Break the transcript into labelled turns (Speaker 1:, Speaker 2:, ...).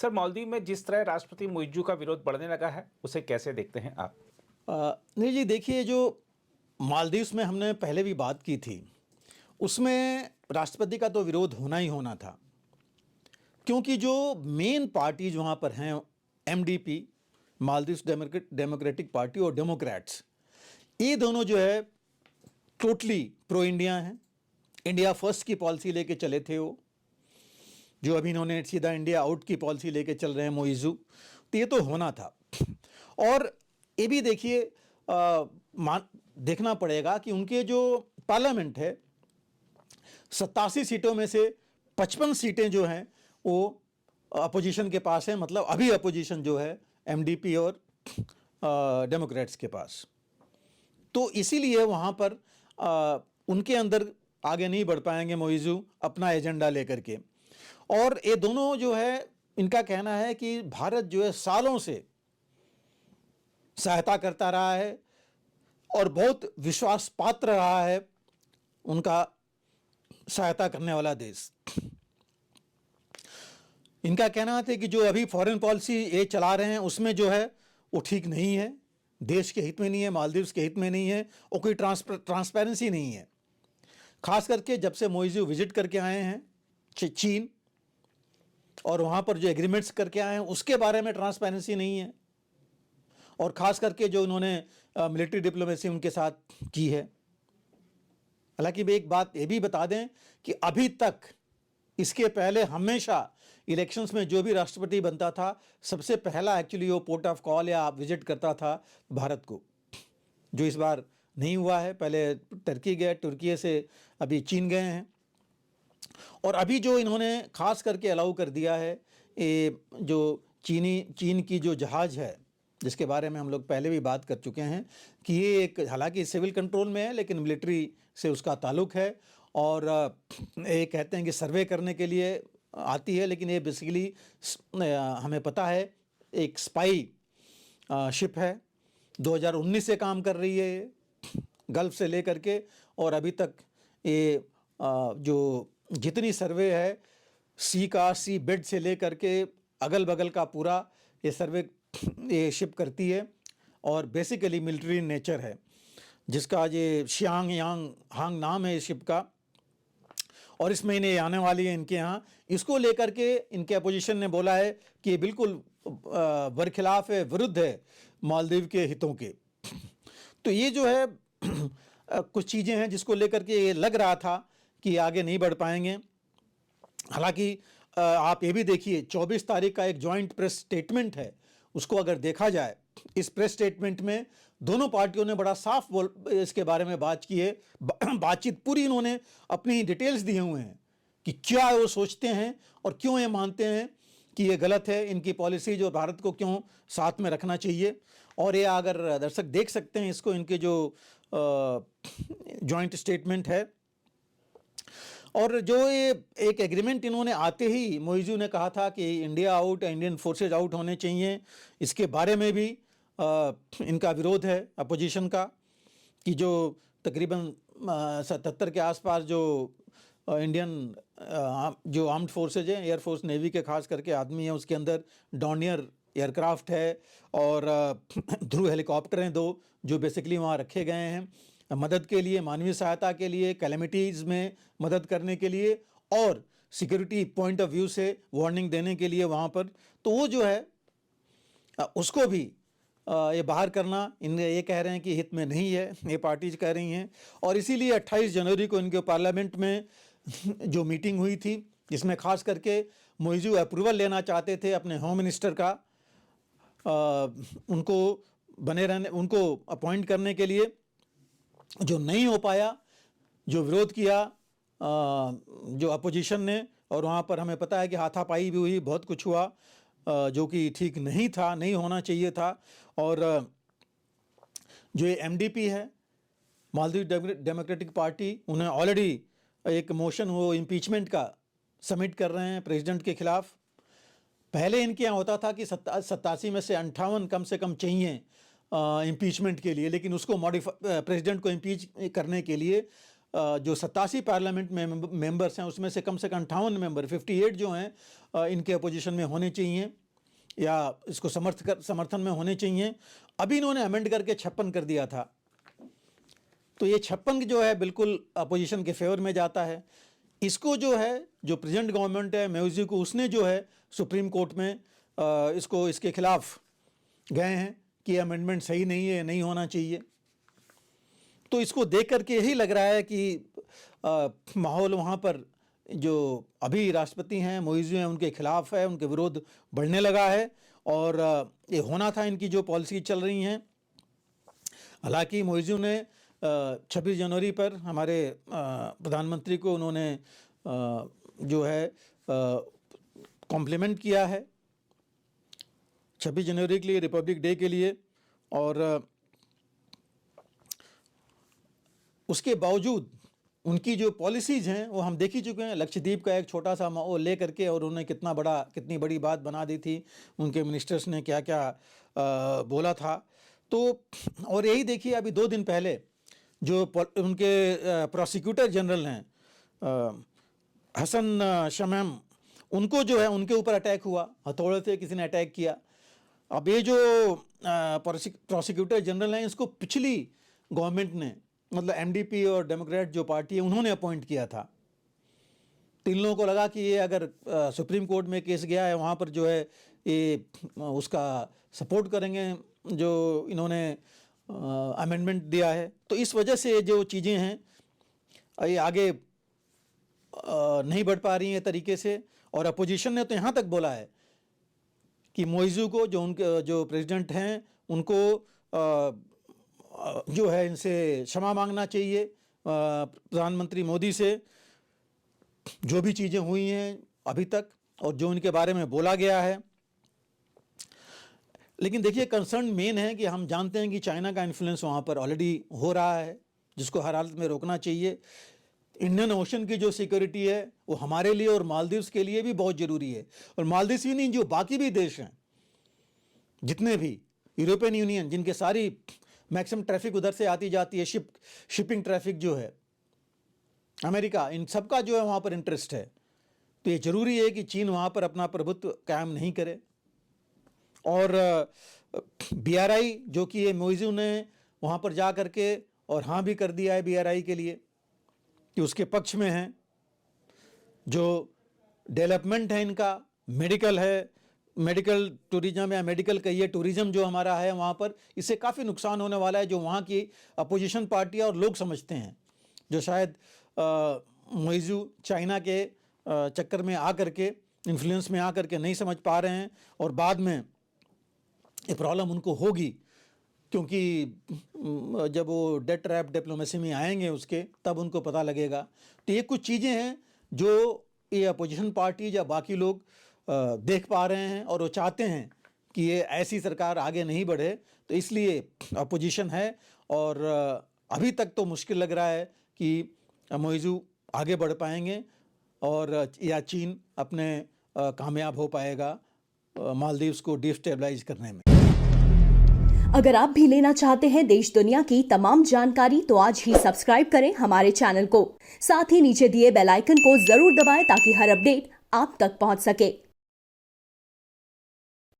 Speaker 1: Sir, Maldives में जिस तरह राष्ट्रपति मुइज़्ज़ू का विरोध बढ़ने लगा है, उसे कैसे देखते हैं आप?
Speaker 2: नहीं जी, देखिए, जो मालदीव्स में हमने पहले भी बात की थी, उसमें राष्ट्रपति का तो विरोध होना ही होना था, क्योंकि जो मेन पार्टीज वहाँ पर हैं, एमडीपी, मालदीव्स डेमोक्रेटिक पार्टी और डेमोक्रेट्स, ये दोनों जो है टोटली प्रो इंडिया हैं। इंडिया फर्स्ट की पॉलिसी लेके चले थे वो, जो अभी इन्होंने सीधा इंडिया आउट की पॉलिसी लेके चल रहे हैं मुइज़्ज़ू, तो ये तो होना था। और ये भी देखिए, देखना पड़ेगा कि उनके जो पार्लियामेंट है, 87 सीटों में से 55 सीटें जो हैं वो अपोजिशन के पास है, मतलब अभी अपोजिशन जो है एमडीपी और डेमोक्रेट्स के पास। तो इसीलिए वहाँ पर उनके अंदर आगे नहीं बढ़ पाएंगे मुइज़्ज़ू अपना एजेंडा लेकर के। और ये दोनों जो है, इनका कहना है कि भारत जो है सालों से सहायता करता रहा है और बहुत विश्वास पात्र रहा है उनका सहायता करने वाला देश। इनका कहना है कि जो अभी फॉरेन पॉलिसी ये चला रहे हैं उसमें जो है वो ठीक नहीं है, देश के हित में नहीं है, मालदीव्स के हित में नहीं है, और कोई ट्रांसपेरेंसी नहीं है। खास करके जब से मुइज़्ज़ू विजिट करके आए हैं चीन, और वहाँ पर जो एग्रीमेंट्स करके आए हैं उसके बारे में ट्रांसपेरेंसी नहीं है, और ख़ास करके जो उन्होंने मिलिट्री डिप्लोमेसी उनके साथ की है। हालांकि एक बात ये भी बता दें कि अभी तक इसके पहले हमेशा इलेक्शंस में जो भी राष्ट्रपति बनता था, सबसे पहला एक्चुअली वो पोर्ट ऑफ कॉल या विजिट करता था भारत को, जो इस बार नहीं हुआ है। पहले टर्की गए, तुर्की से अभी चीन गए हैं, और अभी जो इन्होंने खास करके अलाउ कर दिया है, ये जो चीन की जो जहाज़ है, जिसके बारे में हम लोग पहले भी बात कर चुके हैं कि ये एक, हालांकि सिविल कंट्रोल में है लेकिन मिलिट्री से उसका ताल्लुक़ है, और ये कहते हैं कि सर्वे करने के लिए आती है, लेकिन ये बेसिकली हमें पता है एक स्पाई शिप है। 2019 से काम कर रही है ये, गल्फ़ से लेकर के, और अभी तक ये जो जितनी सर्वे है सी बेड से लेकर के अगल बगल का पूरा ये सर्वे ये शिप करती है, और बेसिकली मिलिट्री नेचर है, जिसका ये शियांग यांग हांग नाम है इस शिप का, और इस महीने आने वाली है इनके यहाँ। इसको लेकर के इनके अपोजिशन ने बोला है कि ये बिल्कुल बरखिलाफ है, विरुद्ध है मालदीव के हितों के। तो ये जो है कुछ चीज़ें हैं जिसको लेकर के ये लग रहा था कि आगे नहीं बढ़ पाएंगे। हालांकि आप ये भी देखिए, 24 तारीख का एक जॉइंट प्रेस स्टेटमेंट है, उसको अगर देखा जाए, इस प्रेस स्टेटमेंट में दोनों पार्टियों ने बड़ा साफ इसके बारे में बात की है। बातचीत पूरी इन्होंने अपनी डिटेल्स दिए हुए हैं कि क्या वो सोचते हैं और क्यों ये मानते हैं कि ये गलत है इनकी पॉलिसी, जो भारत को क्यों साथ में रखना चाहिए। और ये अगर दर्शक देख सकते हैं इसको, इनके जो जॉइंट स्टेटमेंट है, और जो ये एक एग्रीमेंट इन्होंने आते ही मुइज़्ज़ू ने कहा था कि India out, Indian forces out होने चाहिए, इसके बारे में भी इनका विरोध है अपोजिशन का, कि जो तकरीबन 77 के आसपास जो इंडियन जो आर्म्ड फोर्सेज हैं, एयरफोर्स नेवी के खास करके आदमी हैं, उसके अंदर डॉर्नियर एयरक्राफ्ट है और ध्रुव हेलीकॉप्टर हैं 2, जो बेसिकली वहाँ रखे गए हैं मदद के लिए, मानवीय सहायता के लिए, कैलेमिटीज़ में मदद करने के लिए, और सिक्योरिटी पॉइंट ऑफ व्यू से वार्निंग देने के लिए वहाँ पर। तो वो जो है उसको भी ये बाहर करना ये कह रहे हैं कि हित में नहीं है, ये पार्टीज कह रही हैं। और इसीलिए 28 जनवरी को इनके पार्लियामेंट में जो मीटिंग हुई थी, जिसमें खास करके मुइज़्ज़ू अप्रूवल लेना चाहते थे अपने होम मिनिस्टर का, उनको बने रहने, उनको अपॉइंट करने के लिए, जो नहीं हो पाया, जो विरोध किया जो अपोजिशन ने, और वहाँ पर हमें पता है कि हाथापाई भी हुई, बहुत कुछ हुआ जो कि ठीक नहीं था, नहीं होना चाहिए था। और जो ये एमडीपी है, मालदीव डेमोक्रेटिक पार्टी, उन्हें ऑलरेडी एक मोशन वो इम्पीचमेंट का सबमिट कर रहे हैं प्रेसिडेंट के खिलाफ। पहले इनके यहाँ होता था कि 87 में से 58 कम से कम चाहिए इम्पीचमेंट के लिए, लेकिन उसको प्रेसिडेंट को इम्पीच करने के लिए जो 87 पार्लियामेंट में मेंबर्स हैं उसमें से कम 58 मेंबर 58 जो हैं इनके अपोजिशन में होने चाहिए या इसको समर्थन में होने चाहिए। अभी इन्होंने अमेंड करके 56 कर दिया था, तो ये 56 जो है बिल्कुल अपोजिशन के फेवर में जाता है। इसको जो है जो प्रेजेंट गवर्नमेंट है मोइज़ू को, उसने जो है सुप्रीम कोर्ट में इसके खिलाफ गए हैं कि अमेंडमेंट सही नहीं है, नहीं होना चाहिए। तो इसको देख करके यही लग रहा है कि माहौल वहाँ पर जो अभी राष्ट्रपति हैं मोइज़ू हैं उनके खिलाफ है, उनके विरोध बढ़ने लगा है और ये होना था इनकी जो पॉलिसी चल रही हैं। हालांकि मोइज़ू ने 26 जनवरी पर हमारे प्रधानमंत्री को उन्होंने जो है कॉम्प्लीमेंट किया है 26 जनवरी के लिए, रिपब्लिक डे के लिए, और उसके बावजूद उनकी जो पॉलिसीज़ हैं वो हम देख ही चुके हैं। लक्षद्वीप का एक छोटा सा माहौल ले करके और उन्होंने कितनी बड़ी बात बना दी थी, उनके मिनिस्टर्स ने क्या क्या बोला था। तो और यही देखिए अभी 2 दिन पहले जो उनके प्रोसिक्यूटर जनरल हैं हसन शमाम, उनको जो है उनके ऊपर अटैक हुआ, हथौड़े से किसी ने अटैक किया। अब ये जो प्रोसिक्यूटर जनरल हैं इसको पिछली गवर्नमेंट ने, मतलब एमडीपी और डेमोक्रेट जो पार्टी है उन्होंने अपॉइंट किया था। तो इन लोगों को लगा कि ये अगर सुप्रीम कोर्ट में केस गया है वहाँ पर जो है ये उसका सपोर्ट करेंगे जो इन्होंने अमेंडमेंट दिया है। तो इस वजह से जो चीज़ें हैं ये आगे नहीं बढ़ पा रही हैं तरीके से। और अपोजिशन ने तो यहाँ तक बोला है कि मोइज़ू को जो प्रेसिडेंट हैं उनको जो है इनसे क्षमा मांगना चाहिए, प्रधानमंत्री मोदी से जो भी चीज़ें हुई हैं अभी तक और जो इनके बारे में बोला गया है। लेकिन देखिए कंसर्न मेन है कि हम जानते हैं कि चाइना का इन्फ्लुएंस वहाँ पर ऑलरेडी हो रहा है, जिसको हर हालत में रोकना चाहिए। इंडियन ओशन की जो सिक्योरिटी है वो हमारे लिए और मालदीव्स के लिए भी बहुत ज़रूरी है। और मालदीव्स ही नहीं, जो बाकी भी देश हैं, जितने भी यूरोपियन यूनियन, जिनके सारी मैक्सिमम ट्रैफिक उधर से आती जाती है, शिपिंग ट्रैफिक जो है, अमेरिका, इन सब का जो है वहाँ पर इंटरेस्ट है। तो ये ज़रूरी है कि चीन वहाँ पर अपना प्रभुत्व कायम नहीं करे। और बीआरआई जो कि ये मोइज़ू ने वहाँ पर जा करके और हाँ भी कर दिया है बीआरआई के लिए कि उसके पक्ष में है। जो डेवलपमेंट है इनका, मेडिकल है, मेडिकल टूरिज्म या मेडिकल कहिए टूरिज्म जो हमारा है वहाँ पर, इससे काफ़ी नुकसान होने वाला है। जो वहाँ की अपोजिशन पार्टियाँ और लोग समझते हैं, जो शायद मोइज़ू चाइना के चक्कर में आकर के, इन्फ्लुएंस में आकर के नहीं समझ पा रहे हैं और बाद में ये प्रॉब्लम उनको होगी, क्योंकि जब वो डेट ट्रैप डिप्लोमेसी में आएंगे उसके, तब उनको पता लगेगा। तो ये कुछ चीज़ें हैं जो ये अपोजिशन पार्टी या बाकी लोग देख पा रहे हैं और वो चाहते हैं कि ये ऐसी सरकार आगे नहीं बढ़े। तो इसलिए अपोजिशन है और अभी तक तो मुश्किल लग रहा है कि मोइज़ू आगे बढ़ पाएंगे और या चीन अपने कामयाब हो पाएगा मालदीव्स को डिस्टेबलाइज करने में।
Speaker 3: अगर आप भी लेना चाहते हैं देश दुनिया की तमाम जानकारी तो आज ही सब्सक्राइब करें हमारे चैनल को। साथ ही नीचे दिए बेल आइकन को जरूर दबाएं ताकि हर अपडेट आप तक पहुंच सके।